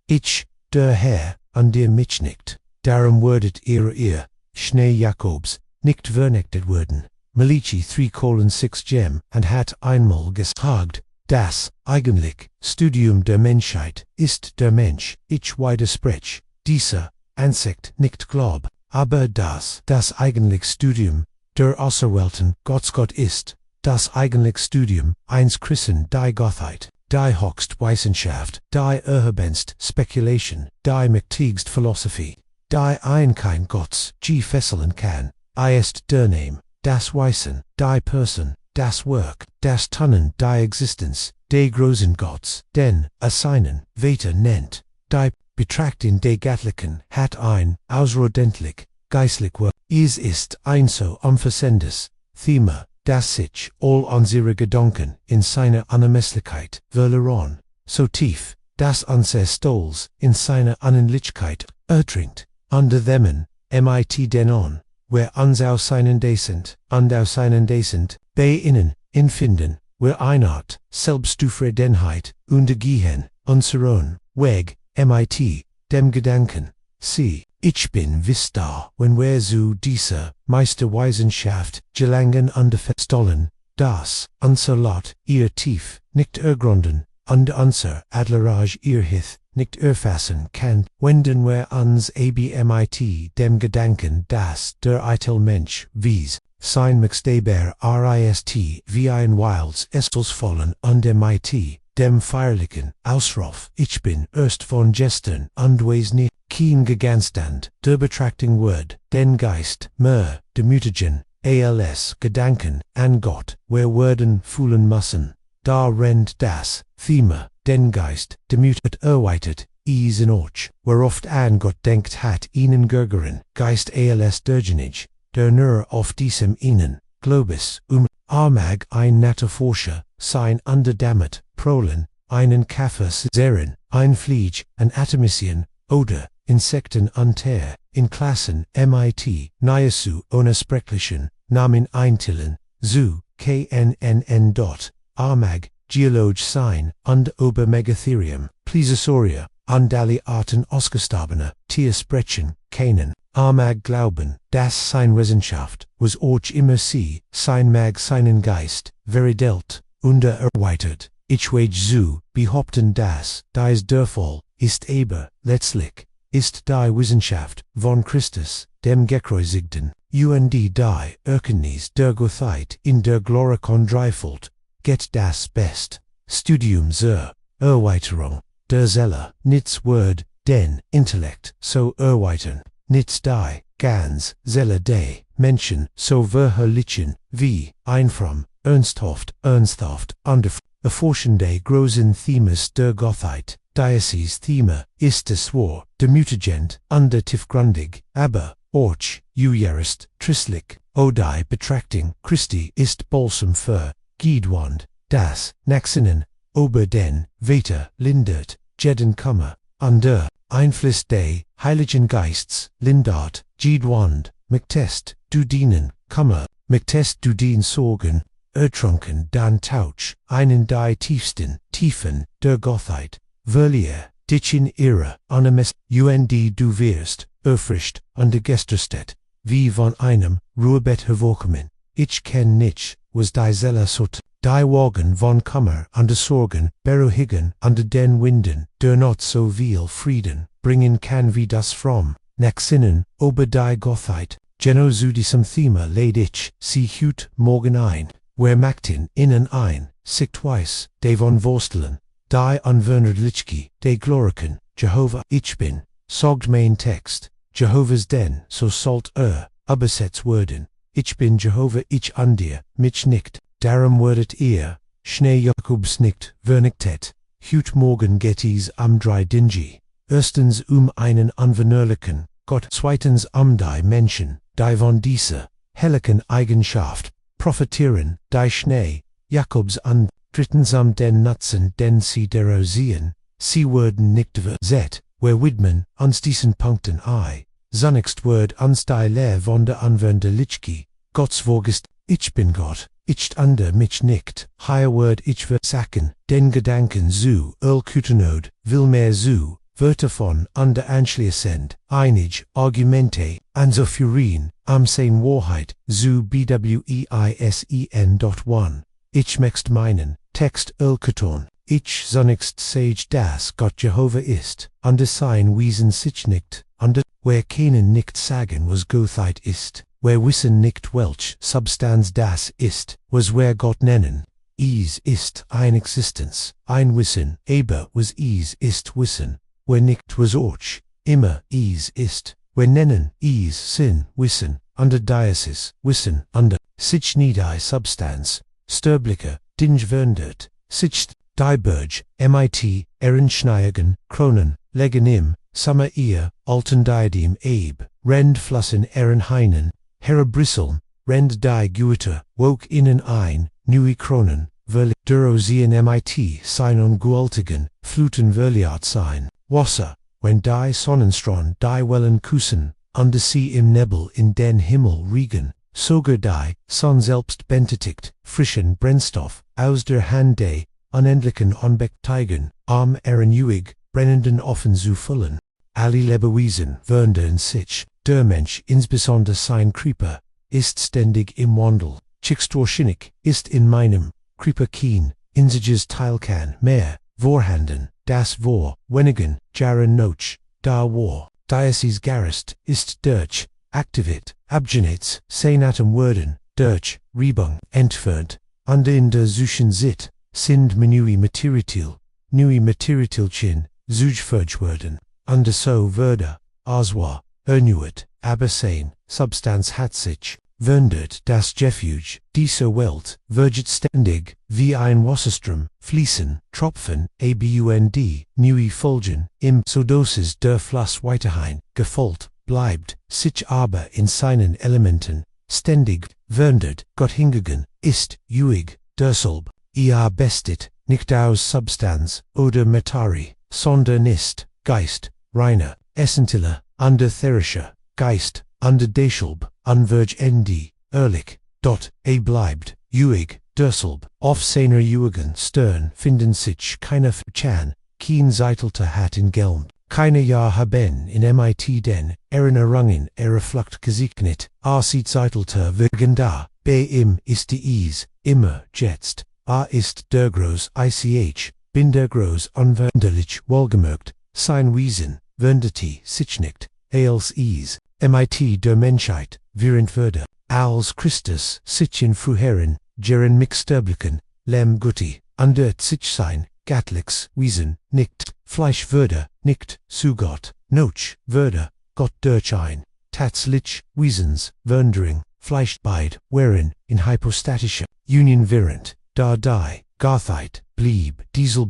Ich, der Herr, an dir mich nicht. Darum wordet ihr, Schnee Jakobs, nicht vernektet worden. Malichi 3:6 Gem, and hat einmal gesagt, das, eigentlich, Studium der Menschheit, ist der Mensch, ich widersprech, dieser, Ansicht nicht glaub, aber das eigentlich Studium, der Auserwählten, Gott ist, das eigentlich Studium, eins Christen die Gottheit, die höchst Wissenschaft, die erhabenst Speculation, die mächtigst Philosophie, die ein kein Gotts, fesseln kann, ist der Name, das Wissen, die Person, das Work, das Tunnen, die Existenz, de großen Gotts, den, assignen, weiter nennt, die Betrachtung de Göttlichen hat ein, ausrodentlich, geistlich Work, ist ein so umfassendes Thema, das sich all unsere Gedanken in seiner Unermesslichkeit verlieren, so tief, dass unser Stolz in seiner Unendlichkeit ertrinkt, unter dem mit den on, wer uns aus seinen Descent, und aus seinen Descent, bei innen, infinden, wer Einart, Selbstzufriedenheit, und gehen, unseren Weg, mit, dem Gedanken, sie, ich bin vis da, wenn wir zu dieser Meisterwissenschaft gelangen und feststellen, dass unser Lot ihr tief nicht ergründen, und unser Adlerage ihr Hith nicht erfassen kann, wenden wir uns mit dem Gedanken, dass der eitel Mensch, wies, sein Mixtaber rist wie ein wilds Estelsvollen und mit, dem feierlichen Ausruf, ich bin erst von gestern und weiß nicht, kein Gegenstand, der Betrachtung wird, den Geist, mehr, demütigen, als Gedanken, an Gott, wir werden fühlen müssen, da rennt das Thema, den Geist, demütigt erweitert, in och, wer oft an Gott denkt hat ihnen gergeren, Geist als derjenige, der nur auf diesem ihnen, Globus, armag ein Naturforscher, sein underdammet, Prolen, einen Kaffer zeren, ein Flieg, ein Atomician, oder, Insekten unter, in Klassen, mit, nahezu ohne sprechlichen, Namen eintillen, zu, knn. Armag, Geologe sein, und Obermegatherium, Plesiosaurier, und alle Arten ausgestorbener Tiersprechen, kennen, Armag glauben, dass sein Wissenschaft, was auch immer sie, sein mag seinen Geist, veridelt, erweitert, ich wage zu, behaupten dass, dies der Fall, ist aber, letztlich, ist die Wissenschaft, von Christus, dem Gekreuzigten, und die Erkenntnis der Gottheit in der Glorikon dreifalt, get das Best, Studium zur Erweiterung, der Seele, nits Word, den Intellekt, so erweitern, nits die, ganz, Seele de, Menschen, so verherrlichen, wie, ernsthaft, und erforschende großen Themes der Gottheit, dieses Thema, ist es zwar, demütigend, und tiefgründig, aber, auch, juerst, tristlich, die Betrachtung Christi ist Balsam für, Giedwand, das, Naxinnen, ober den, weiter, lindert, jeden Kummer, und der, Einfluss des, Heiligen Geists, lindert, Giedwand, Mctest, du dienen, Kummer, Mctest du dien Sorgen, ertrunken dann Tausch, einen die tiefsten, Tiefen, der Gottheit, verlier, dich in ihre, und du wirst, erfrischt, und gesterstedt, wie von einem, Ruhebett hervorkommen, ich kenn nicht, was die Seele sot, die Wagen von Kummer, und Sorgen, beruhigen, und den Winden, der not so viel Frieden, bringen kann wie das from, nach Sinnen, ober die Gottheit, Geno zu diesem Thema läd ich, sie hüt morgen ein, wer machten innen ein, sichtweis, de von Vorstellen, die Unveränderlichkeit, de Gloriken, Jehovah, ich bin, sagt mein Text, Jehovah's den, so sollt übersetzt werden, ich bin Jehovah, ich an dir, mich nicht, darum werdet ihr, Schnee Jakobs nicht, vernektet, hüt morgen getis am drei dingy, erstens einen unveränderlichen Gott, zweitens die Menschen, die von dieser, helligen Eigenschaft, profitieren, die Schnee Jakobs an, drittens den Nutzen, den sie derosieren, sie werden nicht versetzt, wer widmen, uns diesen Punkten zunächst wird uns die Lehre von der Unveränderlichkeit, Gottes Wort ist, ich bin Gott, ich ander mich nicht, hier wird ich versagen, den Gedanken zu, Kutenod, will mehr zu, Wörter under Anschließend, Einig, Argumente, Ansofurin, Sein Wahrheit, zu Bweisen.1. Ich möchte meinen, Text Ölketon, ich zunächst sage, dass Gott Jehovah ist, sein Wesen sich nicht, wer keinen nicht sagen, was Gottheit ist, wer wissen nicht welch Substanz das ist, was wer Gott nennen. Ist ein Existenz, ein Wissen, aber was ist Wissen, wer nicht was auch, immer ist, wer nennen, Sinn, Wissen, Diasis, Wissen, sich niedei Substanz, Sterblicher, Dinge verndert, sich, die Burg, mit, Schneiergen, Kronen, legen im, Summer ear, alten Diadem Abe, rend Flussen Heinen, Herabrisseln, rend die Güter, woke innen ein, neue Kronen, Verli, Durosien mit, Sinon Gualtigen, Fluten Verliart sein, Wasser, wenn die Sonnenstrahl die Wellen kussen, See im Nebel in den Himmel riegen, sogar die Sonne selbst benötigt, frischen Brennstoff, aus der Hand des unendlichen Unbektigen, Ewig, brennenden Offen zu füllen. Alle Lebewesen wandern sich, der Mensch insbesondere sein Creeper, ist ständig im Wandel, Chickstorschinnig, ist in meinem Creeper keen, insiges Teilkan, mehr, vorhanden, das Vor, wenigen, Jaren noch, da war, Diasis Garist, ist durch, aktivit, abgenates, Senatum werden, durch, Rebung, entfernt, in der Suchen sit, sind menui Material, nui Materialchen, zugefurgt werden, so würde, Aswa, ernuet, aber sein, Substanz hat sich, wandert das Refuge, dieser Welt, verget ständig, wie ein Wasserstrom, fließen, Tropfen, abund, nui Folgen, im Sodosis der Fluss weiterhin, gefolgt, bleibt, sich aber in seinen Elementen, ständig, wandert, Gott hingegen, ist, juig, deshalb, bestet, nicht aus Substanz, oder Metari, sondern ist, Geist, reiner, essentieller, therischer, Geist, deshalb, unveränderlich, ehrlich, bleibt, juig, deshalb, auf seiner juigen Stern finden sich keine Verchan, kein Zeitelte hat in Gelm, keine Jahr haben in mit den, errangen, Flucht gesegnet, sieht Zeitelte wegen da, im ist die immer, jetzt, ist der groß bin der groß unveränderlich, wohlgemerkt, sein Wesen, wendete sich nicht, als mit der Menschheit, während würde, als Christus sich in früheren, Jeren mixterblicken, lem guti, sich sein, Gatlichs Wesen, nicht, Fleisch würde, nicht, zu Gott, noch, würde, Gott durch ein, tatsächlich, Wesens, wandering, Fleisch beid, wherein, in hypostatischer, Union während, da die, Gottheit, blieb, diesel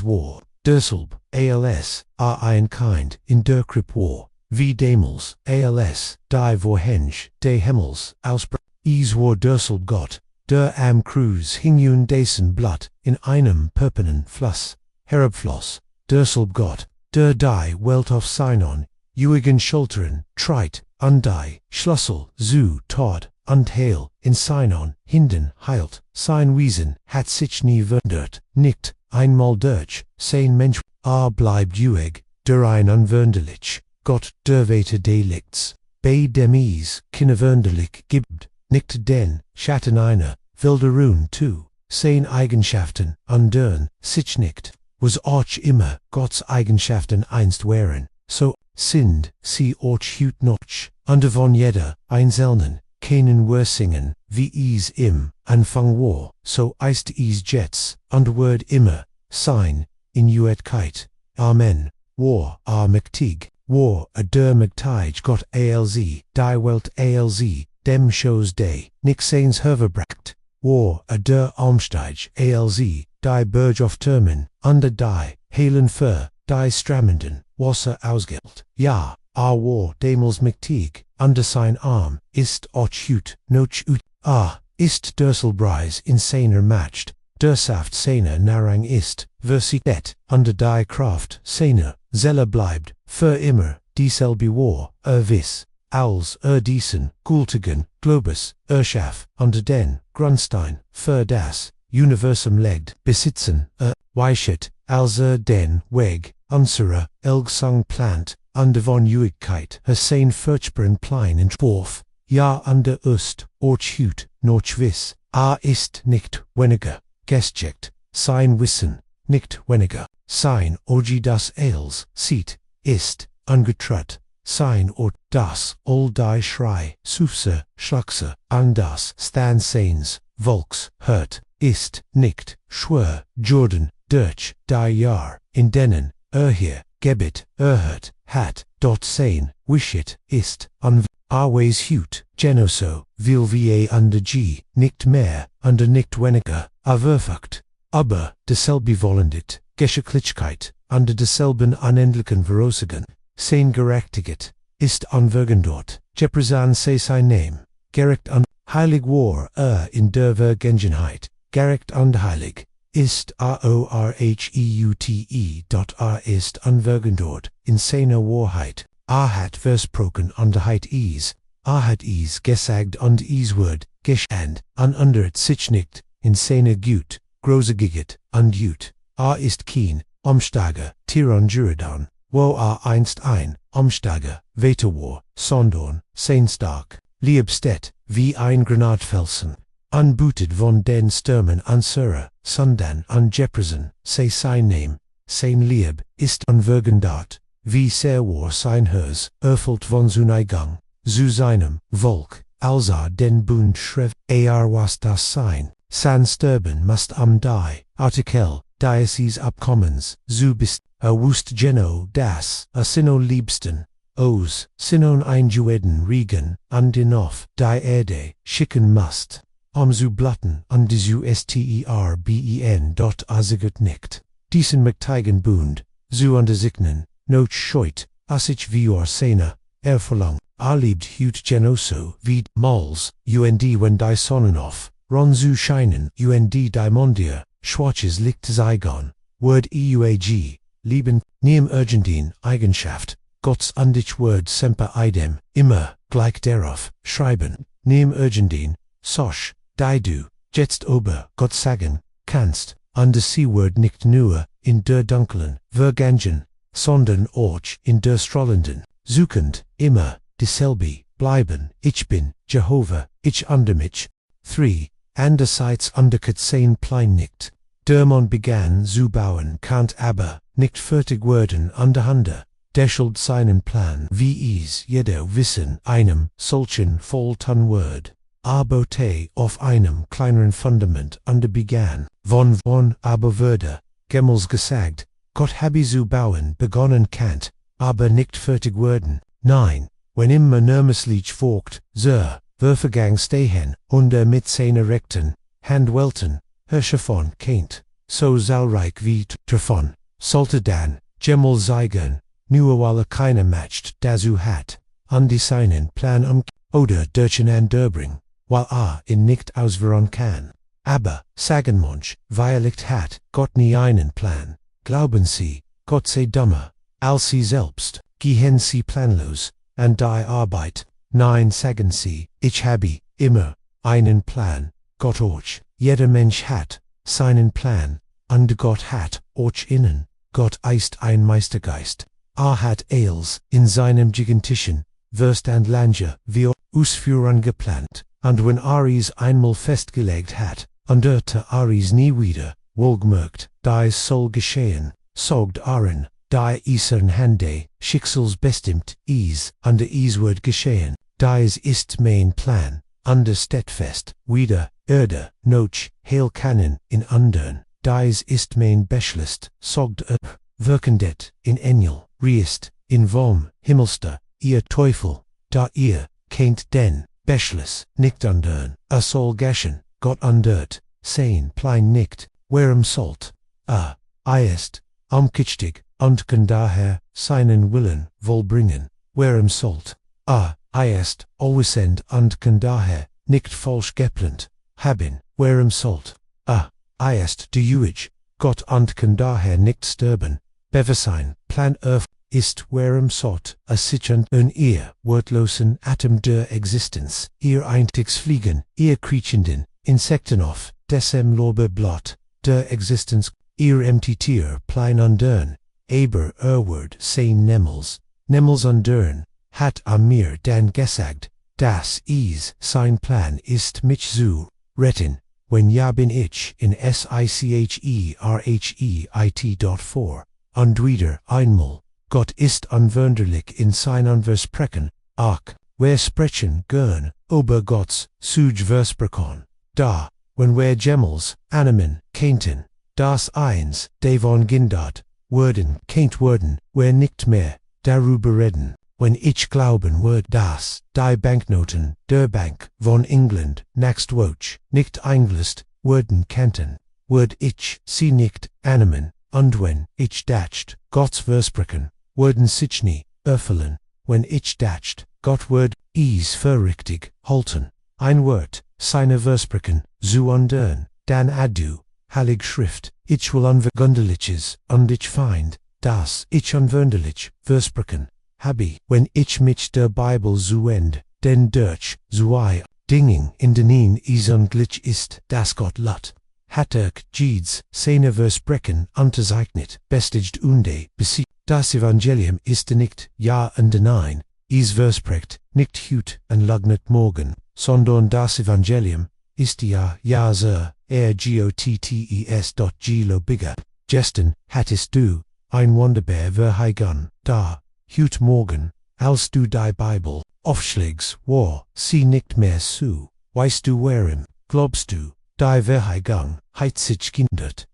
war, deshalb, als, ein Kind, in der Kripp war, wie damals, als, die vorhenge, de Himmels, ausbr, war deshalb Gott, der am Kreuz hing dessen Blatt, in einem purpurnen Fluss, herabfloss, deshalb Gott, der die Welt auf Sinon, juigen Schultern, treit, die Schlüssel, zu Tod, heil, in Sinon, hinden, heilt, sein Wesen, hat sich nie wundert, nicht, einmal durch, sein Mensch, bleibt juig, der ein unveränderlich, Gott, der Weite delicts, bei dem keine Wunderlich gibt, nicht den, Schatten einer, Wilderun zu, sein Eigenschaften, sich nicht, was auch immer Gottes Eigenschaften einst wären, so, sind, sie auch hüt noch, von jeder, einzelnen, keinen Wursingen, wie im Anfang war, so ist jetzt, wird immer, sein, in Ewigkeit, Amen, war, mächtig, war, der mächtig Gott als, die Welt als, dem shows day, nix seins herverbracht, war, der Almsteig als, die Burg auf Türmen, die, helen für, die Strammenden, Wasser ausgilt, ja, war, demals mächtig, sein Arm, ist auch hüt, noch ut, ist derselbreis in seiner Macht, der Saft seiner Narang ist, versitet, die Kraft seiner, Zelle bleibt, für immer, dieselbe war, wiss, als, diesen, gültigen, Globus, Schaff, den, Grundstein, für das, Universum legt, besitzen, weichet, als den Weg, unsere, Elgsang plant, under von Uigkeit, Hussein Furchbren plein in Dwarf, ja under Ust, Orch Hut, Norch Wiss, ist nicht weniger, Gestject, sein Wissen, nicht weniger, sein Orgi das Eils, sieht, ist, ungetrut, sein Ort, das, all die Schrei, Sufse, Schlachse, anders, Stan Sains, Volks, hört, ist, nicht, schwör, Jordan, Dirch, die Jahr, in denen, hier, gebit, hört, hat, dort sein, wishet, ist, always hut, genoso, will va under G, nicht mehr, under nicht weniger, averfucht, aber, deselbe wollendet, Geschicklichkeit, under deselben unendlichen Verosigen, sein gerechtiget, ist unveränderlichkeit, Jepresan sei sein Name, gerecht und heilig war, in der Vergangenheit, gerecht und heilig, ist ist unveränderlichkeit, in seiner Wahrheit, hat versprochen und hat hat gesagt und word, geschand, und sich nicht, in seiner Gut, großgeget, und Jut, ist kein, Umsteiger, Tiron Juridan, wo einst ein, Umsteiger, Weter war, sondern, sein stark, Liebstedt, wie ein Granatfelsen, unbootet von den Stürmen unsere, Sundan und Jepresen, sei sein Name, sein Lieb, ist unveränderlichkeit, wie sehr war sein Hers, erfüllt von Zuneigung, zu seinem Volk, also den Bund schrev, was das sein, san Sturben must die, Artikel, Diocese Abkommens, zu bist, wust Geno das, Sino liebsten, os, Sinon einjueden Regen, undinof, die Erde, schicken must, zu blatten, zu sterben dort aziget nicht, diesen Mcteigen Bund, zu undersignen, not scheut, ich vior sena, verlang, liebt hut genoso, wie, Mols, wenn die Sonnenauf, ron zu scheinen, die Mondier, Schwaches liegt Saigon, Word EUAG, lieben, niem Urgendin, Eigenschaft, Gott's undich Word semper idem, immer, gleich darauf, schreiben, niem Urgendin, sosch, die du, jetzt ober, Gott sagen, kannst, under C-Word nicht nur, in der dunklen, Vergangen, sondern auch, in der strahlenden, suchend, immer, dieselbe, bleiben, ich bin, Jehovah, ich under mich. 3. Andererseits underket sein Plein nicht. Der begann zu bauen, kant aber, nicht fertig werden underhande, deschelt seinen Plan, wie jeder wissen, einem, solchen vollton Word, baute auf einem kleineren Fundament begann, von aber würde, Gemmels gesagt, Gott habe zu bauen begonnen kant, aber nicht fertig werden, nein, wenn immer nermeslich folgt, Vergang stehen, mit seiner rechten Hand welten, von keint, so zahlreich wie davon, sollte dann, Gemmel zeigen, nur weil keiner matcht, dazu hat, die seinen Plan oder durch an derbring, weil in nicht ausführen kann. Aber, sagen manch, vielleicht hat Gott nie einen Plan, glauben sie, Gott sei dummer, als sie selbst, gehen sie planlos, an die Arbeit, nein sagen sie, ich habe, immer, einen Plan, Gott auch, jeder Mensch hat, seinen Plan, und Gott hat, auch innen, Gott ist ein Meistergeist, hat alles, in seinem gigantischen, Verstand Lange, wir, ausführen geplant, und wenn Aries einmal festgelegt hat, underte Aries nie wieder, wohlgemerkt, dies soll geschehen, sogt Aaron, die isern Hande, schicksalsbestimmt, under wird geschehen, dies ist mein Plan, under steadfest, wieder, Erde, noch, heil kannen, in andern, dies ist mein Beschlist, sogt wirkendet, in Engel, riest, in vom, Himmelster, ihr Teufel, da ihr, kennt den, Beschluss, nicht andern, soll geschehen, Gott undert, sein Plein nicht, warum sollt, ist, kichtig, und kann daher, seinen Willen, vollbringen, warum sollt, ist, allwissend und kann daher, nicht falsch geplant, haben, warum sollt, ist duig, Gott und kann daher nicht sterben, Bewusstsein, Plan ist warum sollt, sich und ihr wortlosen Atom der Existenz, ihr eintigs Fliegen, ihr kriechenden, Insekten auf, desem Lobe Blot, der Existenz, ihr empty Tier, Plein andern, aber Word sein Nemmels undern, hat mir dan gesagt, das sein Plan ist mich zu retten, when ja bin ich in Sicherheit.4, und wieder einmal, Gott ist unveränderlich in seinen Versprechen, ach, wir sprechen gern, über Gottes Versprechen, da, wenn wir Gemmels, annehmen, kennten, das eins, davon gindert, werden, kennt werden, wir nicht mehr, darüber reden, wenn ich glauben wird, dass, die Banknoten, der Bank, von England, nächst Woche, nicht eingelöst, werden könnten, wird ich, sie nicht, annehmen, und wenn ich dacht, Gottes Versprechen, werden sich nie, erfüllen, wenn ich dacht, Gott wird, verrichtig, halten, ein Wort, seine Versprechen, zu undern, dann adu, Heilig Schrift, ich will Unveränderliches, und ich find, dass ich unveränderlich, Versprechen, habe, wenn ich mich der Bibel zuwend, denn durch, zwei Dingen in denen es ungleich ist, dass Gott lat, hat Jedes, seine Versprechen unterzeichnet, bestigt unde, besiegt, das Evangelium ist nicht, ja und nein, es verspricht, nicht heut und leugnet morgen, sondern das Evangelium, ist ja, sir, GOTTES. Gestern, hattest du, ein wunderbar Verheigen, da, heut morgen, als du die Bibel, aufschlägst, war, sie nicht mehr zu, weißt du warum, glaubst du, die Verheigen, hat sich geändert,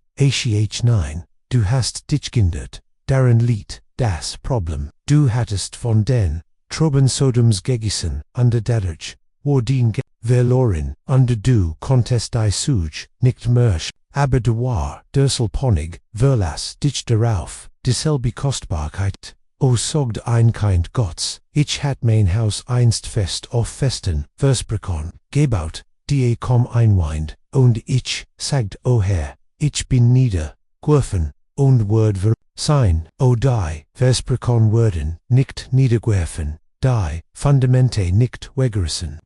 nein, du hast dich geändert, darin liegt, das Problem, du hattest von den, Troben Sodoms gegessen, und dadurch, war din verloren, und du konntest die Suj, nicht mersch, aber du war, derselponig, verlass dich darauf, dieselbe Kostbarkeit, o sogt ein Kind Gottes, ich hat mein Haus einst fest auf festen, Versprechen, gebaut, die komm einwind, und ich, sagt o Herr, ich bin niedergeworfen, und word sein, o die, Versprechen werden, nicht niedergeworfen, die, Fundamente nicht weggerissen,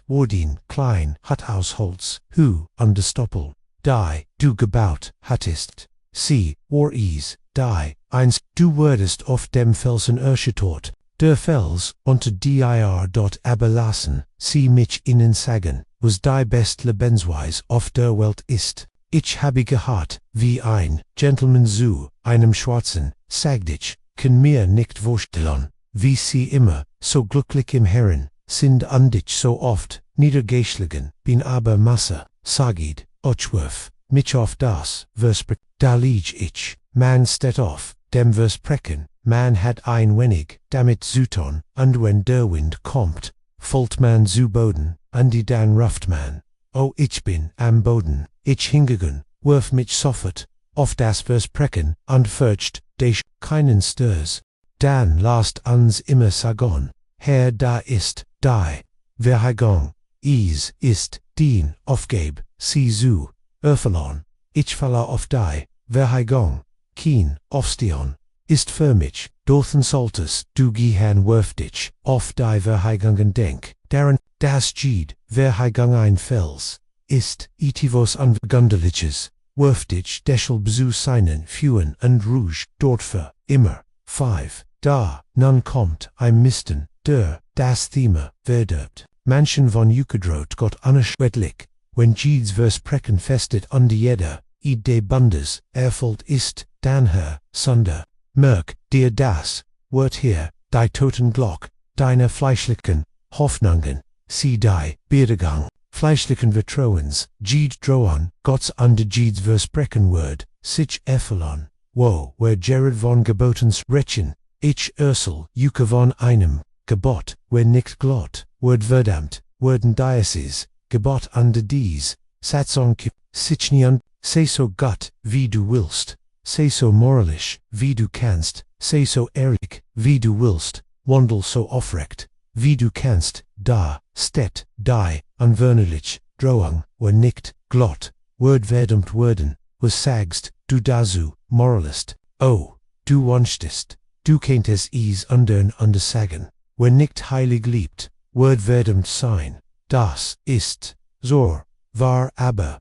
wurden klein, hat aus Holz, hu, understoppel, die, du gebaut, hattest, sie, war die, eins, du wurdest auf dem Felsen erschüttert, der Fels, unter dir dort abelassen, sie mich ihnen sagen, was die best Lebensweise auf der Welt ist. Ich habe gehört, wie ein Gentleman zu einem Schwarzen, sagt ich, kann mir nicht vorstellen, wie sie immer, so glücklich im Herrn, sind und ich so oft, niedergeschlagen, bin aber Masse, sagid, Ochworth, mich auf das, Versprechen, da lieg ich, man steht auf, dem Versprechen, man hat ein wenig, damit zu tun, und wenn der Wind kommt, fällt man zu Boden, und dann ruft man, oh ich bin am Boden, ich hingegangen, wirf mich sofort, auf das Versprechen, und fürcht, dich, keinen Sturs. Dann lasst uns immer sagen, Herr da ist, die, Verheigung, ist, din, aufgeb, sie zu, erfüllen, ich falle auf die, Verheigung, kein, aufstehen, ist für mich, dorthin solltest du gehen wirf dich, auf die Verheigungen denk, daran, das Jed, Verheigung ein Fels, ist, etivos Unveränderliches, wirf dich deshalb zu seinen Fühen und Rouge, dort für, immer, 5, da, nun kommt, ein Misten, der, das Thema, verderbt, manchen von Ukadrot Gott unerschwedlich, wenn Jedes Versprechen festet unter jeder, de Bundes, erfüllt ist, dann Herr, Sonder, merk, dir das, wort hier, die toten Glock, deine fleischlichen, Hoffnungen, sie die, Beerdigung, fleischlichen Vertrauens, Jed drohen, Gott's unter Jedes Versprechen word, sich erfüllen, wo, wer Jared von Gebotens Rechen, ich Ursel, Juke von einem, Gebot, wer nicht glott, word verdammt, werden Diocese, Gebot unter dies, Satzung, sich nie sei so Gott, wie du willst, sei so moralisch, wie du kannst, sei so ehrlich, wie du willst, wandel so aufrecht, wie du kannst, da, steht, die, unveränderlich, drohung, wer nicht, glott, word verdammt werden, was sagst, du dazu, Moralist, oh, du wünschest, du könntest es undersagen, wer nicht heilig liebt, word verdammt sein, das ist, so, war aber,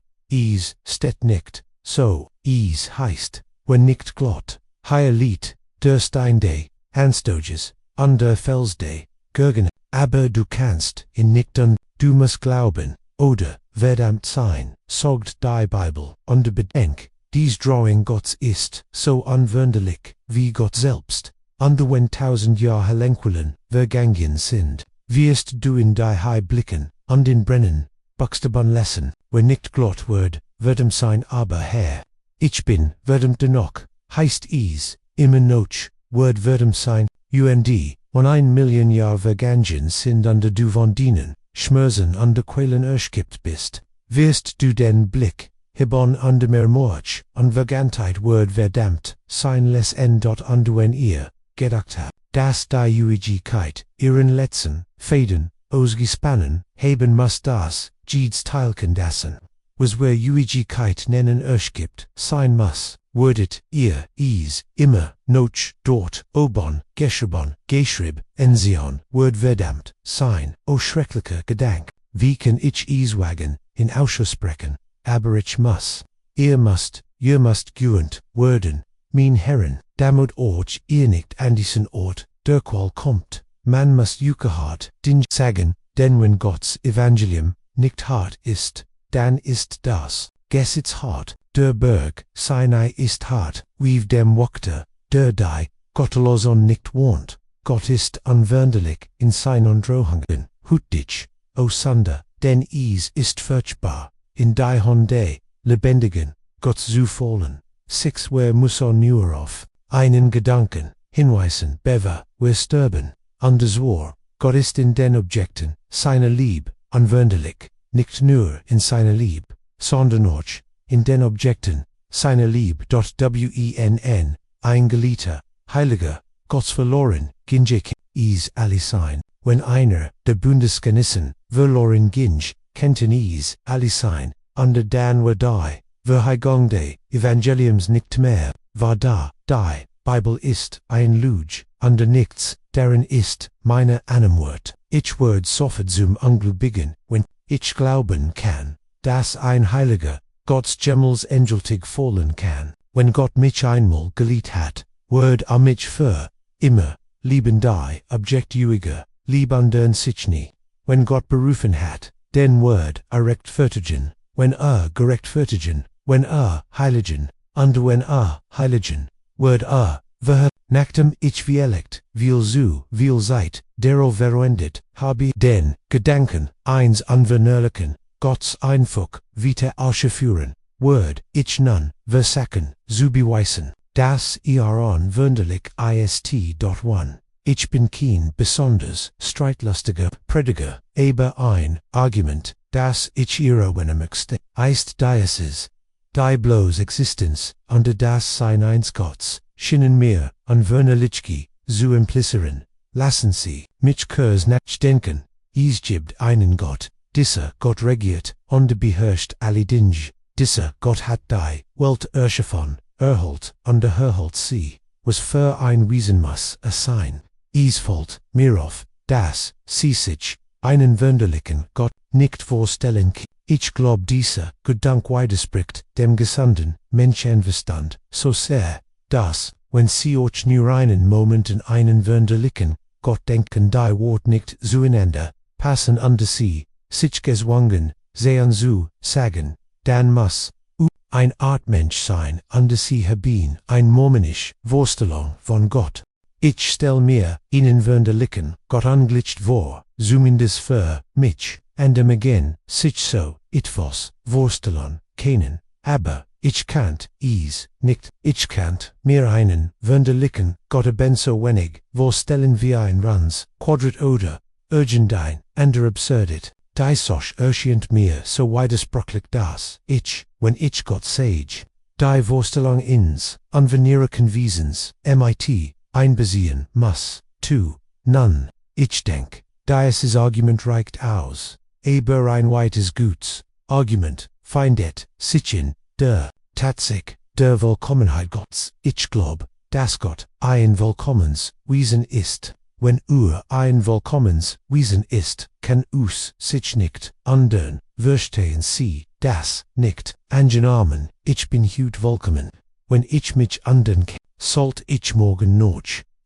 steht nicht, so, heißt, wer nicht glott, Higher Lied, der Steinde, Anstoges, under Felsday, Gergen, aber du kannst, in nicht und, du musst glauben, oder, verdammt sein, sagt die Bibel, und bedenk, dies Drawing Gottes ist, so unveränderlich, wie Gott selbst, under wenn 1000 Jahre lenkwillen, vergangen sind, wirst du in die High blicken, und in brennen, buxteban lassen, wenn nicht glott word, verdam sein aber Herr. Ich bin, verdam dennoch, heißt is, immer noch, word verdam sein, und, wenn 1 Million Jahre vergangen sind under du von dienen, Schmerzen under Quellen erschkippt bist, wirst du den Blick, hibon under mehr Morch, und Vergantheit word verdammt, sein les en dot under wenn ihr, gedacht habt, dass die Uigkeit, ihren letzten, Faden, ausgespannen, haben muss das, Jeeds teilken dassen, was wer Uigkeit nennen erschkippt, sein muss, wordet, ihr, is, immer, noch, dort, obon, geschrieb, enzion, word verdammt, sein, o schrecklicher Gedank, wie kann ich iswagen, in Ausschuss sprechen, aber ich muss, ihr müsst gewöhnt, werden, mein Herren, damit euch ihr nicht an diesen Ort, der Qual kommt, man muss hart, den sagen, denn wenn Gottes Evangelium nicht hart ist, dann ist das, Gesetz hart, der Berg, Sinai ist hart, wie dem Wachter, der die, Gotteloson nicht wohnt, Gott ist unveränderlich in seinen Drohungen, hut dich, o Sander, denn is ist furchtbar, in die Honde, lebendigen, Gott zu fallen, 6 wer muss nur auf, einen Gedanken, hinweisen, bever, wer sterben, anders war, Gott ist in den Objekten, seiner Lieb, unveränderlich, nicht nur in seiner Lieb, sondern auch, in den Objekten, seiner Lieb. Wenn, ein Geliebter, Heiliger, Gottes verloren, ginge is alle sein, wenn einer, der Bundesgenossen, verloren ginge, kennten is alle sein, under dan war die, verheigonde, Evangeliums nicht mehr, war da, die, Bibel ist, ein Lüg, under nichts, darin ist, meine Anamwort, ich word sofort zum Ungläubigen, wenn ich glauben kann, dass ein Heiliger, Gottes Gemmels engeltig fallen kann, wenn Gott mich einmal geliebt hat, word mich für, immer, lieben die, objektuiger, lieb andern sich nie, wenn Gott berufen hat, den word rechtfertigen, wenn gerechtfertigen, wenn heiligen, und wenn heiligen, word verher, nachdem ich wie elect, viel seid, dero verendet, habe den Gedanken, eins unveränderlichen, Gottes Einfug, vita ausführen, word, ich nun, versacken, zu beweisen, dass unveränderlich ist. 1. Ich bin kein besonders streitlustiger Prediger, aber ein Argument, das ich möchte, ist dieses, die bloß Existenz, unter das Sein eins Gottes, schienen mir, Unveränderlichkeit, zu implizieren, lassen Sie, mich kurz nachdenken, es gibt einen Gott, dieser Gott regiert, und beherrscht alle Dinge, dieser Gott hat die Welt erschaffen, erholt, und erholt sie, was für ein Wesen muss sein. Es fällt mir auf, dass sie sich einen wunderlichen Gott nicht vorstellen kann. Ich glaub dieser Gedank widerspricht dem gesunden Menschenverstand so sehr, dass, wenn sie euch nur einen Moment in einen wunderlichen Gott denken, die Wort nicht zueinander passen und sie sich gezwungen sehen zu sagen, dann muss ein Art Mensch sein und sie haben ein mormonisch Vorstellung von Gott. Ich stell mir einen wunderlichen Gott angleicht vor, zumindest für mich, und again, sich so etwas vorstellen können, aber ich kannt es nicht, ich kannt mir einen wunderlichen Gott so wenig vorstellen wie ein Runs, Quadrat oder irgendein anderer Absurdit, die sich erscheint mir so widersprüchlich dass ich, wenn ich Gott sage, die Vorstellung ins unveränderlichen Wesens, mit einbeziehen muss, nun, ich denk, dieses Argument reicht aus, aber ein weites Gutes Argument findet sich in der Tatsache der Vollkommenheit Gottes. Ich glaub, dass Gott ein vollkommens Wesen ist. Wenn ein vollkommens Wesen ist, kann sich nicht andern, verstehen Sie das nicht, angenommen, ich bin vollkommen. Wenn ich mich andern kann, Salt ich morgen noch,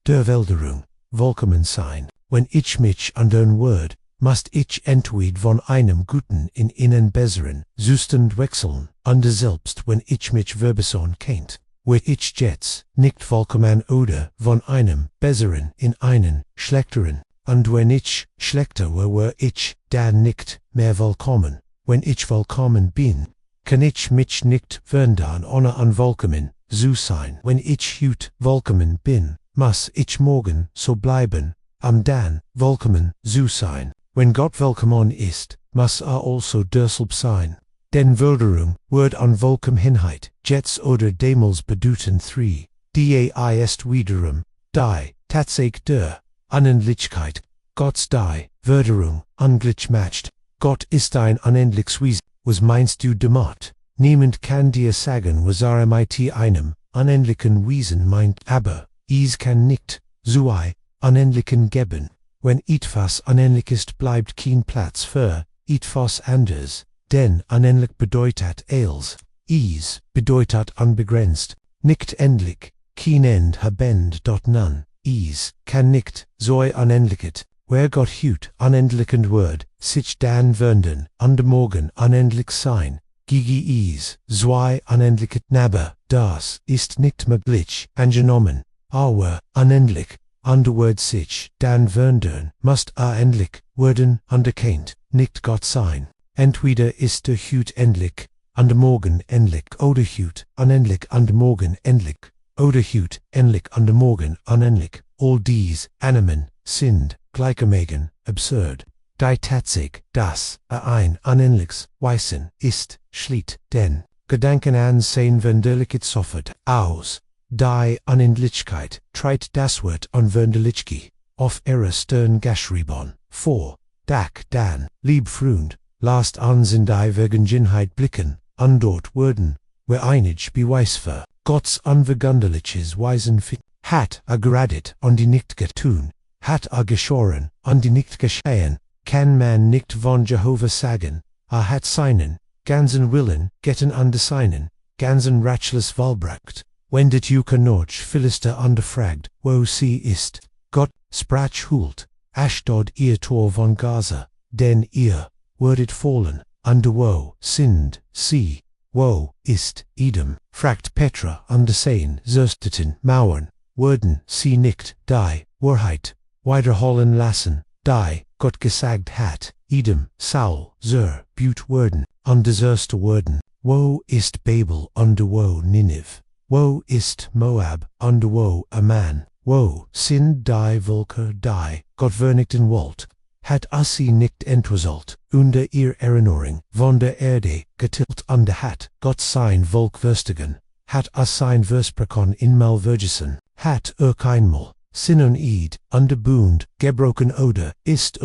der Welderung, Volkomen sein. Wenn ich mich an den Word, must ich entweder von einem guten in einen besseren Zustand wechseln, und selbst wenn ich mich verbessern kennt, wird ich jetzt nicht vollkommen oder von einem besseren in einen schlechteren, und wenn ich schlechter wär ich dann nicht mehr vollkommen. Wenn ich vollkommen bin, kann ich mich nicht verändern ohne unvollkommen zu sein. Wenn ich heute vollkommen bin, muss ich morgen so bleiben, dann vollkommen zu sein. Wenn Gott vollkommen ist, muss also derselbe sein. Denn Wilderung wird Unvollkommenheit, jetzt oder demals bedeuten 3. Die ist wiederum, die, Tatsache der Unendlichkeit, Gottes die, Wilderung, ungleichmacht. Gott ist ein unendliches Wesen. Was meinst du damit? Niemand kann dir sagen, was mit einem unendlichen Wesen meint, aber es kann nicht so ein unendlichen geben. Wenn etwas unendlich ist, bleibt kein Platz für etwas anderes, denn unendlich bedeutet als, es bedeutet unbegrenzt, nicht endlich, kein End habend dort nun, es kann nicht so unendlichet, wer Gott hüt unendlichen Word, sich dann wenden, und morgen unendlich sein, gigi es, zwei unendlichet, aber das ist nicht möglich, angenommen, aber unendlich, und Word sich dann wenden, must endlich werden, und erkennt, nicht Gott sein. Entweder ist der Hüt endlich, und morgen endlich, oder Hüt unendlich und morgen endlich, oder Hüt endlich und morgen unendlich. All dies Annahmen sind gleichermaßen absurd. Die Tatsache, dass ein unendliches Wesen ist, schließt den Gedanken an sein Wenderlichkeit sofort aus. Die Unendlichkeit treibt das Wort Unveränderlichkeit auf ihre Stirn geschrieben vor. Dan, lieb Freund, lasst uns in die Vergangenheit blicken, und dort werden wir einig Beweis für Gottes unveränderliches Wesen finden. Hat geradet und die nicht getun, hat geschoren und die nicht geschehen, kann man nicht von Jehova sagen, hat seinen ganzen Willen getan und seinen ganzen Ratschluss vollbracht. Wenn dit Juke noch Philister underfragt, wo sie ist, Gott sprach hult, Ashdod ihr Tor von Gaza, denn ihr werdet fallen, und wo sind sie, wo ist Edom, fragt Petra und sein zerstörten Mauern, werden sie nicht die Wahrheit wiederholen lassen, die Gott gesagt hat, Edom soll zerbüht werden, und deserste werden, wo ist Babel und wo Nineveh? Wo ist Moab, und wo Aman? Wo sind die Völker, die Gott vernichten wollt? Hat sie nicht entwurzelt, unter ihr Erinnerung von der Erde getilgt, und hat Gott sein Volk verstoßen? Hat sein Versprechen einmal vergessen? Hat einmal seinen Eid und Bund gebrochen, oder ist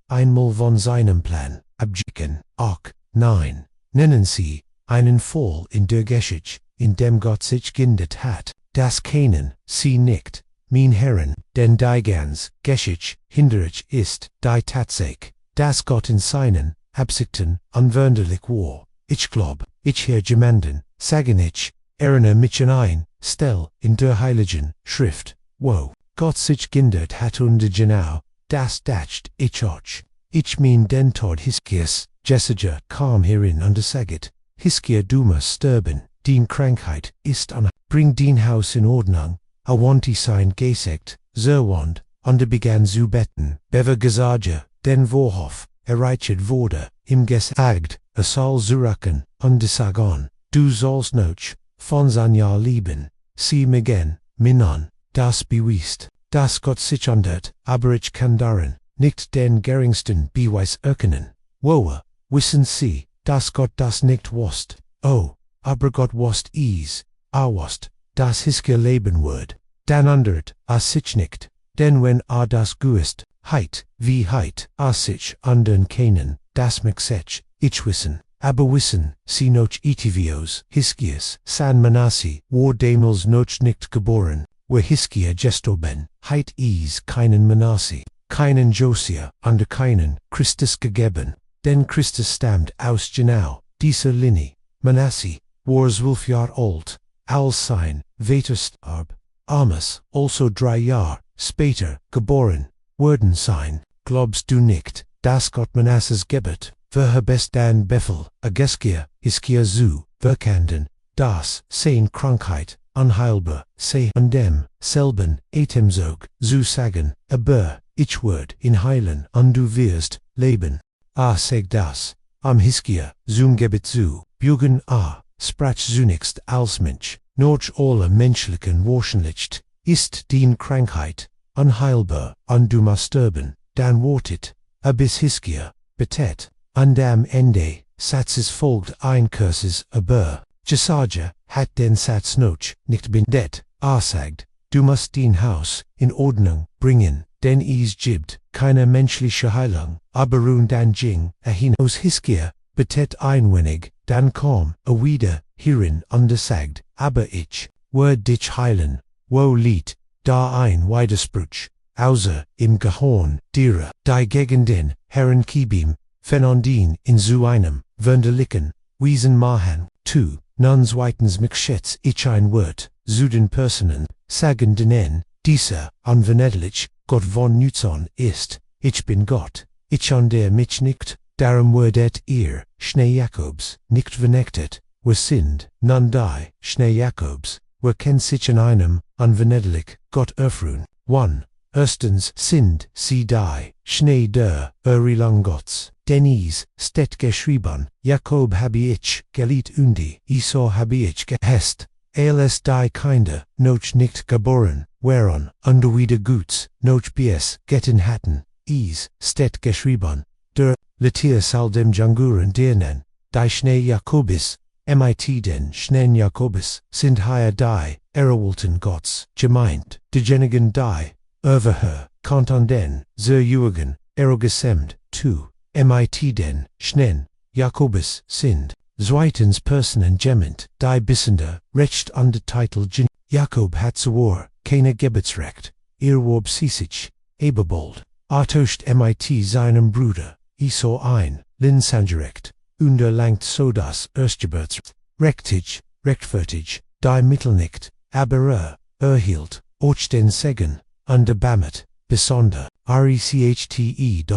einmal von seinem Plan abgewichen? Ach, nein, nennen sie einen Fall in der Geschichte, in dem Gott sich geändert hat, das kennen sie nicht, mein Herren, denn die ganz Geschichte hinderlich ist die Tatsache, dass Gott in seinen Absichten unveränderlich war. Ich glaub, ich höre jemanden sagen, ich erinnere mich an ein Stelle in der Heiligen Schrift, wo Gott sich geändert hat, und genau das dacht ich auch. Ich mein den Tod Hiskias, Jessica kam hierin und sagt, Hiskia du musst sterben. Die Krankheit ist an, bring dein Haus in Ordnung, want sein gesagt, zerwand, und begann zu beten, bever gesagt, den Vorhof, erreicht wurde, ihm gesagt, soll zurücken, und sagen, du sollst noch, von sein Jahr lieben, sie megen, minan, das beweist, dass Gott sich ändert, aber ich kann darin, nicht den geringsten Beweis erkennen. Woher, wissen sie, dass Gott das nicht wusst, oh, aber Gott wusst es, wusst, dass Hiskia leben wird, dann ändert sich nicht, denn wenn das gewusst, wie sich andern kennen, das mag sich, ich wissen, aber wissen sie noch etivios, Hiskias, San Manasseh, war damals noch nicht geboren, wo Hiskia gestorben, es keinen Manasseh, keinen Josia, und keinen Christus gegeben, denn Christus stammt aus genau dieser Linie. Manasseh war 12 Jahre alt, als sein Vater starb, Armus, also 3 Jahr, später, geboren, Worden sein, glaubst du nicht, dass Gott Manasses gebet, verhebest dan Befel, Ageskia, Hiskia zu, verkanden, das, sein Krankheit, unheilbar, sei an dem, selben, Atemzug, zu sagen, aber, ich word, in heilen, und du wirst, leben. Sag das, am Hiskia, zum Gebet zu, Bugen sprach zunächst als Mensch, noch alle menschlichen Wahrscheinlichkeit, ist die Krankheit, unheilbar, und du musst sterben, dann wortet, bis Hiskia, betet, und am Ende, Satzes folgt ein Kurses, aber, Jesaja, hat den Satz noch, nicht bindet, sagt, du musst dein Haus, in Ordnung, bringen, denn es gibt, keine menschliche Heilung, aber dann ging, hinaus Hiskia, betet ein wenig, dann kam, wieder, hierin, und sagt, aber ich, werd dich heilen, wo liegt, da ein Widerspruch, außer, im Gehorn, derer, die gegen den, Herren Kibim, Fernandin, in zu einem, wunderlichen, Wiesen machen, tu, nun zweitens mich ich ein Wort, zu den Personen, sagen denen, dieser, unveränderlich, Gott von Nutzon ist, ich bin Gott, ich und der mich nicht, darum werdet ihr, Schnee Jakobs, nicht vernechtet, wir sind, nun die, Schnee Jakobs, wir kennen sich in einem, unveränderlich, Gott erfreuen, 1. Erstens sind sie die, Schnee der, Erlung Gottes, denn is, steht geschrieben, Jakob habe ich, geliebt und Esau habe ich gehasst, als die Kinder, noch nicht geboren, waren, und wieder Guts, noch bis, getten hatten, is, steht geschrieben, der, Letier sal dem Janguren dernen, die Schnee Jakobis, mit den Schneen Jakobis, sind hier die, Erwolten Gottes, gemeint, diejenigen die, Overher, kant an den, Jugen, gesemmt, tu, mit den, Schneen, Jakobis, sind, zweitens Personen gemeint, die Bissender, recht an de Titel Jin, Jakob hat zwar, keine Gebetsrecht, warb sich, eberbold, toast mit seinem Bruder, Esau ein, Linsangerecht, langt so das Erstgeburtsrecht, rechtfertig, die Mittel nicht, aber erhielt, och den Segen, underbamet, besonder, rechte.mit,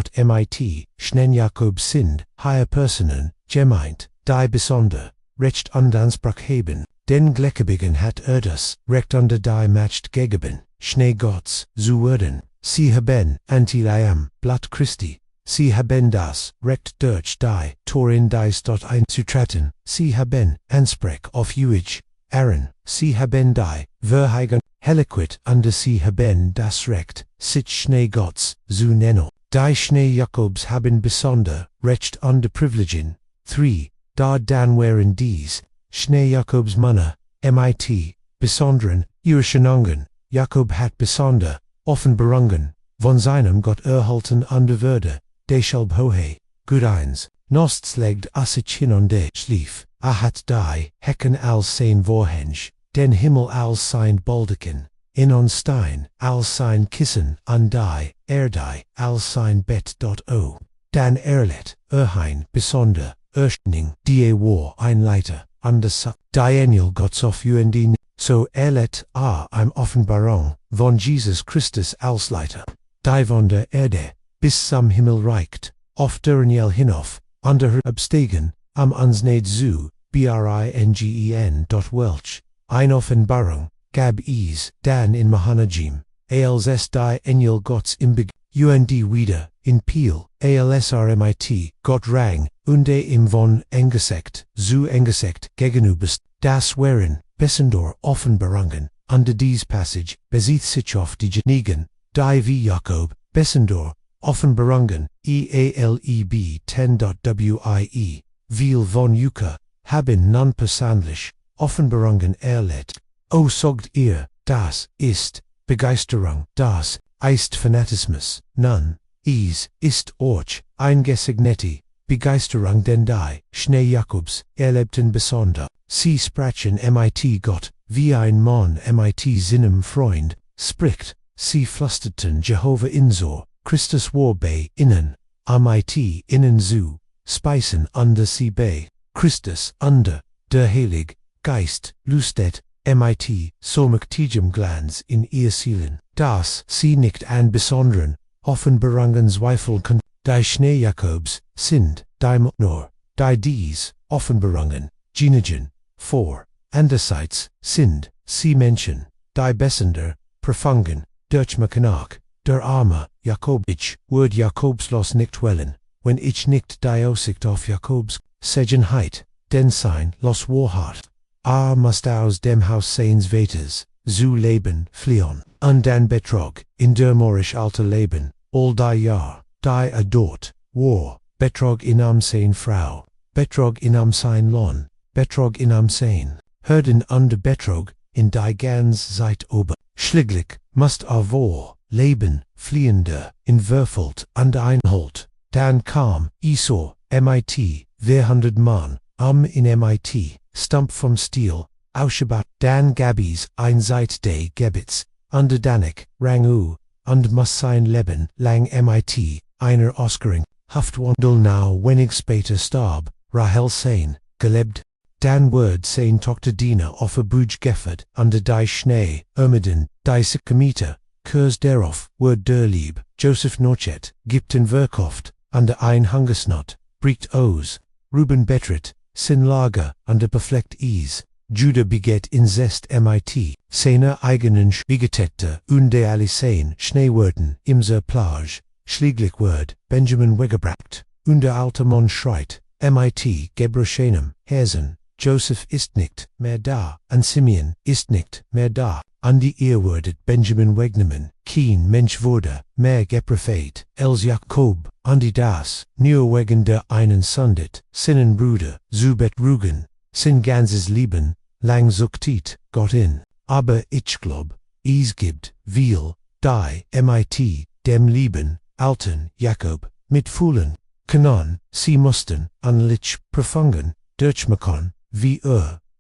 Schneen Jakob sind, hier Personen, gemeint, die besonder, recht und Ansprach haben, den Gleckebigen hat das, recht under die matcht gegeben, Schnee Gottes, zu werden, sie haben, Antileam, Blatt Christi, sie haben das, recht durch die, Tor in dies dort einzutreten, sie haben, Ansprach auf Juich, Aaron, sie haben die, Verheigen, Heliquid und sie haben das Recht, sich Schnee Gottes, zu nennen, die Schnee Jakobs haben besonder, recht und Privilegien, 3. Da dann wären dies, Schnee Jakobs Männer, mit, besonderen, Urschenungen, Jakob hat besonder, Offenbarungen, von seinem Gott erhalten und würde, deshalb hohe, gut 1, Nosts legt sich hin und schlief, hat die, Hecken als sein Vorhänge, den Himmel als sein Baldachen, in und Stein, als sein Kissen, und die, Erde, als sein Bett o. Dan erlet, Erhein, besonder, Erstning, die war ein Leiter, anders, Daniel Gottes auf und so erlet im Offenbarung, von Jesus Christus als Leiter, die von der Erde, bis zum Himmel reicht, auf Daniel hinauf, under absteigen, am Ansnade zu, bringen. Welch, ein Offenbarung, gab es, dann in Mahanajim, als die Engel Gottes im und wieder, in Peel, alsrmit, Gott rang, und im von Engesekt, zu Engesekt, gegenüberst, das wären, Bessendor Offenbarungen, under dies Passage, bezieht sich auf die Genigen, die wie Jakob, Bessendor, Offenbarungen, ealeb 10.wie, viel von Juka, haben non persönlich, Offenbarungen erlet. O sogt ihr, das ist, Begeisterung, das ist Fanatismus, nun, ist euch, eingesegneti, Begeisterung denn die, Schnee Jakobs, erlebten besonder, sie sprachen mit Gott, wie ein Mann mit seinem Freund, spricht, sie flüsterten Jehova inso, Christus war bei ihnen, mit ihnen zu, speisen under sie bei, Christus under, der Heilig, Geist, lustet, mit, Somactigium glands in Earseelen. Das, sie nicht an besonderen, offenbarungen Zweifel kann, die Schnee Jakobs, sind, die Motnor, die dies, offenbarungen, Genigen, 4, andererseits, sind, sie Menschen, die Bessender, Profangen, durch Mechanach, der Arme, Jakob ich, word Jakobs los nicht wellen, wenn ich nicht die Aussicht auf Jakobs, Segenheit, den sein, los Warhart. Must aus dem Haus seines Vaters, zu Leben, fliehen, und dann Betrog, in der Morisch alter Leben, all die Jahr, die dort, war, Betrog in am sein Frau, Betrog in am sein Lohn, Betrog in am sein, Hörden und Betrog, in die ganz Zeit ober, schliglich, must war, Leben, fliehende, in Würfelt, und einholt, dann kam, Esau, mit, 100 Mann, in mit, Stump vom Stiel, Ausgebat, Dan Gabbies, ein Seit de Gebitz, under Danik, Rangu, und muss sein Leben, lang mit, einer Oscaring, Haftwandel now wenig später starb, Rahel sein, gelebt, Dan word sein Tochter Dina auf Buj Geffert, under die Schnee, Ermeden, die Sykometer, Kurs darauf, word der Lieb, Joseph Norchet, Gipten Verkoft, under ein Hungersnot, Bricht Oz, Ruben Betrit, Sin Lager, under befleckt Ease, Judah beget Inzest mit, seiner eigenen Schwiegertäter, unde alle sein, Schneewörden, imser Plage, schlieglich word, Benjamin Wegebracht, unde alter Mann schreit, mit, Gebrashenem, Herzen, Joseph ist nicht mehr da, und Simeon ist nicht mehr da, an die Ehrwürdet Benjamin Wegneman, kein Mensch wurde, mehr geprofet, els Jakob, an die das, nur wegen der einen Sundet, sinnen Bruder, Zubet Rugen, sin ganzes Leben, lang suchtet, Gott in, aber ich glaub, es gibt, viel, die, mit, dem Lieben, alten Jakob, mit Fuhlen, Kanon, sie mussten, anlich, profangen, durchmachen, wie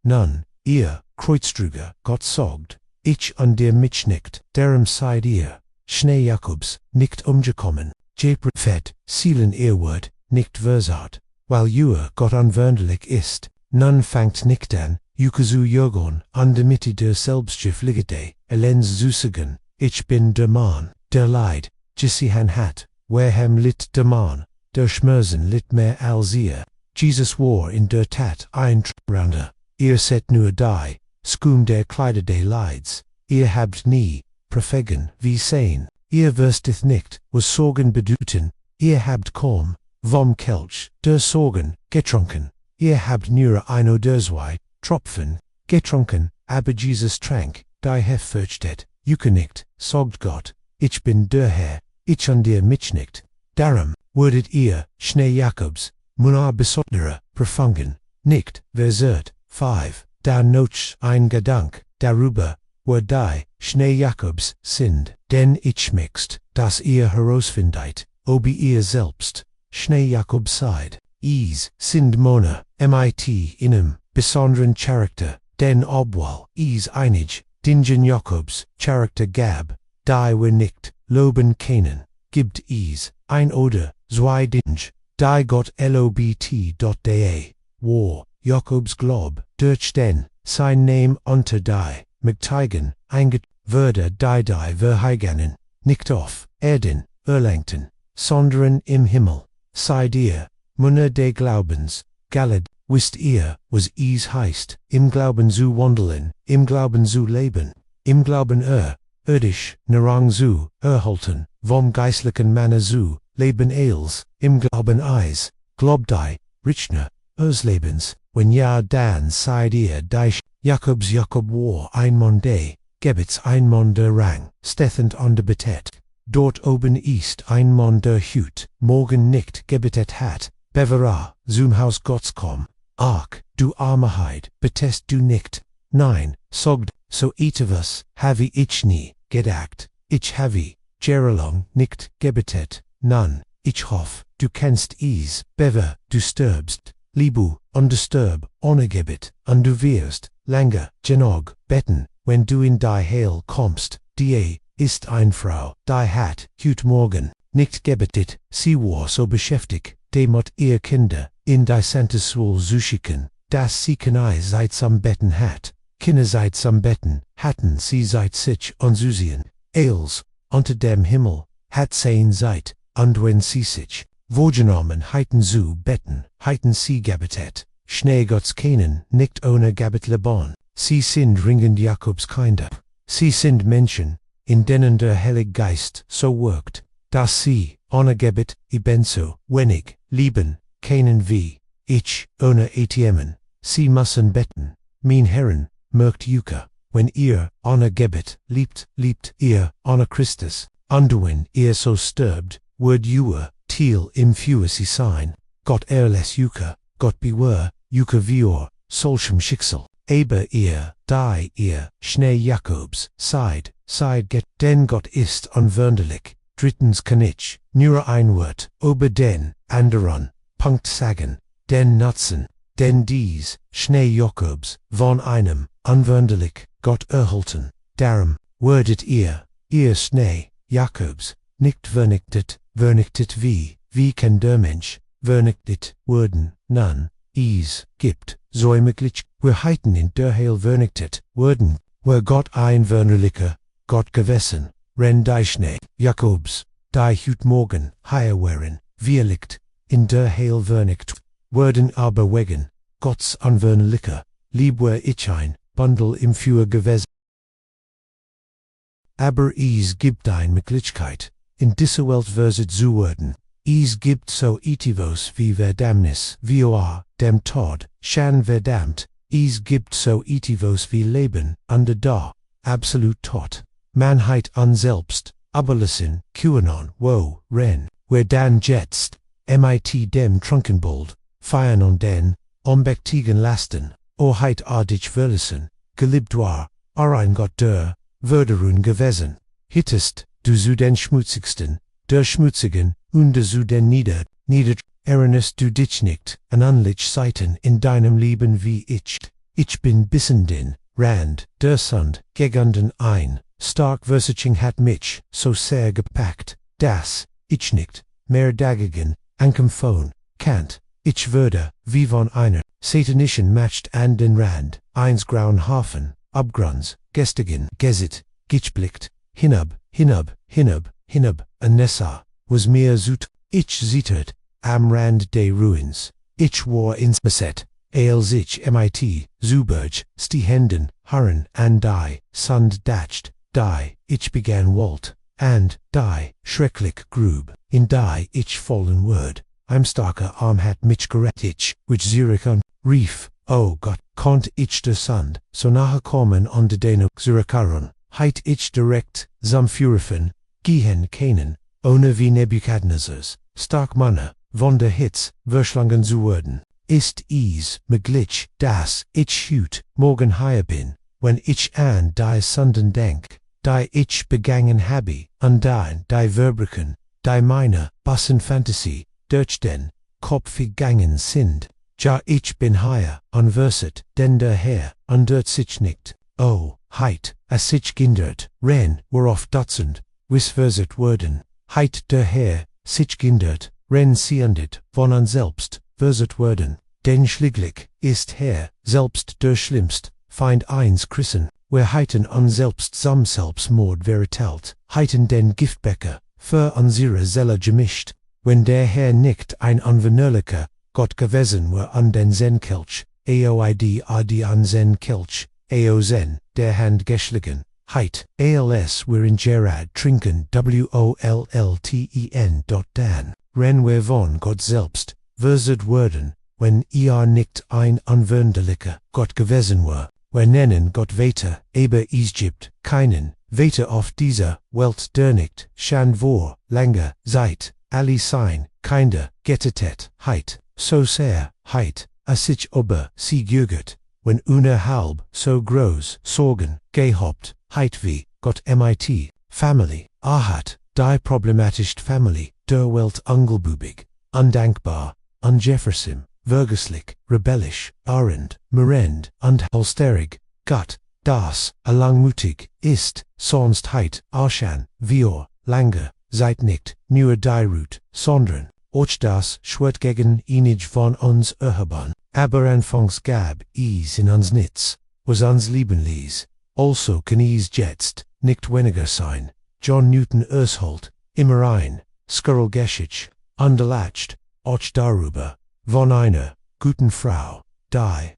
nun, ihr, Kreuztrüger, Gott sorgt, ich an dir mitschnickt, darum seid ihr, Schnee Jakobs, nicht umgekommen, Jepret, Seelen Ehrwort, nicht versagt, weil ihr Gott unveränderlich ist, nun fangt nicht an, Jukazu Jürgon, an der Mitte der Selbstschiff liegete, elens Süßigen, ich bin der Mann, der Leid, Jissihan hat, werhem lit der Mann, der Schmerzen lit mehr als ihr, Jesus war in der Tat ein Traunder, ihr seid nur die, Skum der Kleider des Leids, ihr habt nie, Profegen, wie sein, ihr würstet nicht, was Sorgen bedeuten, ihr habt kaum, vom Kelch, der Sorgen, getrunken, ihr habt nur ein oder zwei, Tropfen, getrunken, aber Jesus trank, die Hefurchtet, nicht, sagt Gott, ich bin der Herr, ich an dir mitschnickt, darum, wurdet ihr, Schnee Jakobs, Munar besondere, Profangen, nicht, versert, 5, da noch ein Gedank, darüber, wo die, Schnee Jakobs, sind, denn ich mixt, dass ihr herausfindet, ob ihr selbst, Schnee Jakobs seid, is, sind Mona, mit, inem, besonderen Charakter, denn obwohl, is einig, dingen Jakobs, Charakter gab, die wir nicht, loben können, gibt is, ein oder, zwei Dinge, die Gott lobt.de, war, Jakobs Glob, durch den, sein Name unter die, Megteigen, einget, würde die verheigenen, nicht auf, Erden, erlangten, sondern im Himmel, seid ihr, Munner des Glaubens, Galad, wisst ihr, was es heißt, im Glauben zu wandeln, im Glauben zu leben, im Glauben irdisch, narang zu, erhalten, vom geistlichen Manne zu, leben eils, im Glauben eis, globdei, Richner, Lebens, wenn ja dann seid ihr die Jakobs Jakob war ein Monde, gebets ein Mann der Rang, stethend an der Betet, dort oben ist ein Mann der Hut, morgen nicht gebetet hat, bevera, zum Haus Gottes komm, ach, du Armeheit, betest du nicht, nein, sogt, so etwas, have ich nie, gedacht, ich have, jahrelang nicht gebetet, nun, ich hoff, du kennst es, bever, du stirbst, Libu, undisturbed, ohne Gebet, und du wirst, lange, genog, betten, wenn du in die Heil kommst, die ist ein Frau, die hat, heute Morgen, nicht gebetet, sie war so beschäftigt, demot ihr Kinder, in die Santes Soul zu schicken, dass sie keine Zeit zum Betten hat, Kinder seid some betten, hatten sie seit sich onsusien, eels, unter dem Himmel, hat sein seid, und wenn sie sich, vorgenommen heiten zu betten, heiten sie gabetet, Schnee Gottes kennen, nicht ohne gabet lebon, sie sind ringend Jakobs Kinder, sie sind Menschen, in denen der Heilige Geist so wirkt, dass sie, ohne Gebet, ebenso, wenig, lieben, kennen wie, ich, ohne ATMen, sie müssen betten, mein Herren, merkt Juka, wenn ihr, ohne Gebet, liebt ihr, ohne Christus, und wenn ihr so stirbt, wird ihr, Thiel im Feuer sie sein, Gott erlässt Juka, Gott bewahre, Juka vior, solchem Schicksal, aber ihr, die ihr, Schnee Jakobs, seid get, denn Gott ist unveränderlich, drittens kann ich, nur ein Wort, über den, anderen, Punkt sagen, den Nutzen, denn dies, Schnee Jakobs, von einem, unveränderlich, Gott erhalten, darum, werdet ihr, Schnee Jakobs, nicht vernichtet wie kann der Mensch, vernichtet werden, nun, gibt, so möglich, wir heiten in der Heil vernichtet werden, wer Gott ein veränderlicher, Gott gewesen, ren die Schnee Jakobs, die hüt morgen, heier wären, liegt, in der Heil vernichtet, werden aber wegen, Gottes unveränderlicher, lieb wär ich ein, Bundel im Feuer gewesen. Aber gibt ein Möglichkeit, in dieser Welt verset zu werden, gibt so etivos wie Verdammnis, voa, dem Tod, schon verdammt, gibt so etivos wie Leben, under da, absolut tot, Manheit an selbst, Abolisen, QAnon, wo, ren, wer dann jetzt, mit dem Trunkenbold, feiern und den, ombektigen Lasten, heit dich verlassen, geliebt war, ein Gott der, Würderun gewesen, hittest, du zu den Schmutzigsten, der Schmutzigen, und zu den erinnerst du dich nicht, an anlich Seiten in deinem Leben wie ich bin bissenden, Rand, der Sund, geganden ein, stark Versiching hat mich, so sehr gepackt, dass, ich nicht, mehr dagegen, ankämpfen, kannt, ich würde, wie von einer, satanischen Macht an den Rand, eins grauen Hafen, Abgrunds, gestigen, gesit, gichblickt, hinab, Nessa, was mir zut, ich zittert, am Rand des Ruins, ich war ins Beset, sich mit, Zuberg, Stehenden, Harren, and die, Sund dacht, die, ich began Walt, and, die, schrecklich grub, in die, ich fallen word, ein starker Arm hat mich gerettet, ich, which Zurich an, rief, oh Gott, konnt ich der Sund, so nahe kommen unter den Zuricharon, heit ich direkt, zum Führefen, gehen keinen, ohne wie Nebukadnezars, stark Manne, von der Hitz, verschlangen zu werden, ist möglich, dass ich hüt, morgen heier bin, wenn ich an die Sünden denk, die ich begangen habe, und die Verbrechen, die meine Bassenfantasie, durch den Kopf gegangen sind, ja ich bin heier, unverset, denn der Herr, undert sich nicht, oh, heit, as sich gindert, ren, worauf Dutzend, wis verset worden, heit der Herr, sich gindert, ren siehendet, von an selbst, verset worden, denn schlieglich, ist Herr, selbst der Schlimmst, Feind eins Christen, wer heiten an selbst sam Selbstmord veritelt, heiten den Giftbecker, für unsere Seele gemischt, wenn der Herr nicht ein unveränderlicher, Gott gewesen wär an den Zen-Kelch, aoid adi an Zen-Kelch, zen, der Hand geschlagen, heit, als wir in Gerard trinken wollten, dan, ren wir von Gott selbst, verset werden, wenn ihr nicht ein unveränderlicher Gott gewesen wär, wir nennen Gott weiter, aber gibt keinen, weiter auf dieser Welt der nicht, schon vor, langer Zeit, alle sein, kinder, getettet, heit, so sehr, heit, as sich aber sie jügert, wenn halb so groß Sorgen gehabt, heit wie, Gott mit, Family, hat, die problematisch Family, der Welt ungelbubig, undankbar, unjeffersim, vergeslich, rebellisch, arrend, merend, und holsterig, Gott, das, langmutig, ist, sonst heit, arschan, wir, lange, seid nicht, nur die Ruth, sondern, och das, schwert gegen einig von uns erheben, aber anfangs gab in uns nichts, was uns Liebenlies. Also Kanies Jetst, nicht weniger sein. John Newton Ersholt, immer ein, Skurrel Geschich, Underlatcht, Och darüber, von einer, guten Frau, die,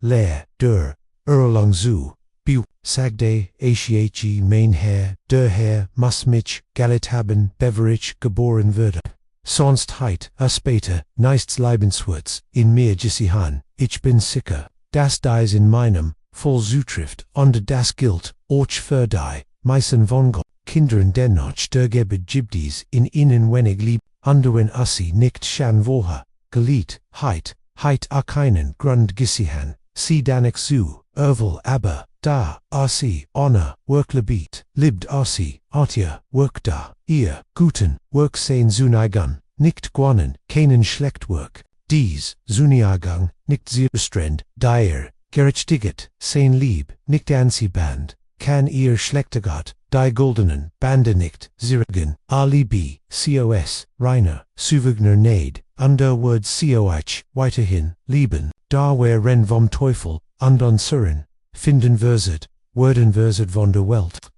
leer, der, Erlang zu, Bew, Sagde, Ache, mein Herr, der Herr, muss mich, Galit haben, Beverich, geboren würde. Sonst heit, später, nichts Lebenswurz, in mir gesihan, ich bin sicher, das dies in meinem, voll zutrifft, und das gilt, och für die, meisten von Gott, Kindern dennoch der Gebet Gibdies in ihnen wenig lieb, anderen assi nicht schan woha, geliet, heit a keinen Grund gesihan, sie danik zu, aber, da, assi, honor, worklebiet, libt assi, atja, work da, ihr, guten, work sein zunigan, nicht guanen, keinen Schlechtwork, dies, zuniagang, nicht zierstrend, dir, gerechtiget, sein lieb, nicht ansiband, kann ihr Schlechtigat, die goldenen, Bande nicht, zirigen, alibi, cos, reiner, suvigner nade, underword coh, weiterhin, lieben, da wer ren vom Teufel, und unsuren, finden werden von der Welt,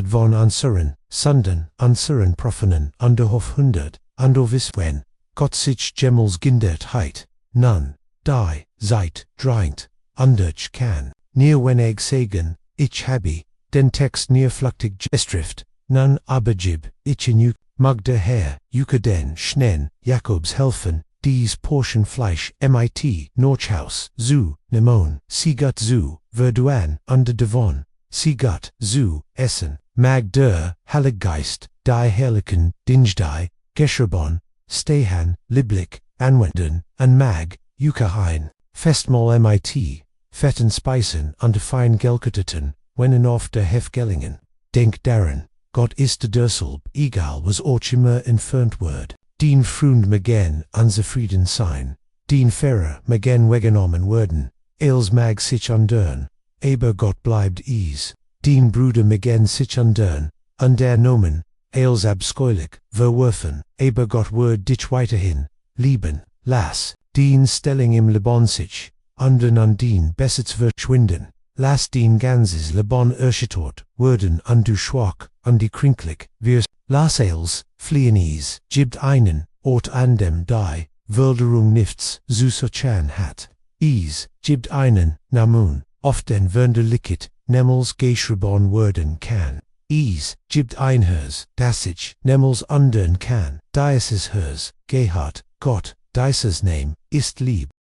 von unsuren, sunden, unsuren profenen, underhof 100, wiswen, Gott sich gemmels gindert heit, nun, die, seit, dreint, underch kann, neer wenig sagen, ich habe, den Text neerflachtig gestrift, nun abergib, ich in mag der Herr, den schnen, Jakobs helfen, dies Portion Fleisch, mit, Norchhaus, zu, nemon, Siegat zu, verduan, under devon, Siegat, zu, essen, mag der, Heiliggeist, die Herrlichen, Dinjdei, Gesherbon, Stehan, Liblik, anwenden, an mag, Jukahain, Festmahl mit, fetten Speisen, under fein gelketeten, wennen auf der Hefgellingen, denk daran, Gott ist derselb, egal was auch immer entfernt wird, den Freund magen unzufrieden sein, den Fahrer magen weggenommen werden, als mag sich andern, aber Gott bleibt es, den Bruder magen sich andern, nomen, als abscheulich, verwerfen, aber Gott wird dich weiterhin, lieben, lass, den Stelling im Leben sich, andern an den Besitz verschwinden. Lass den ganzes Leben erschüttert werden und du schwach und die krinklich wirst. Lass als fliehen es, gibt einen Ort an dem die Wilderung nichts zu suchen hat. Es gibt einen Namen, auf den Wunderlichkeit nemals geschrieben werden kann. Es gibt ein Haus, das sich nemals andern kann. Dieses Haus gehört Gott, dieses Name ist lieb.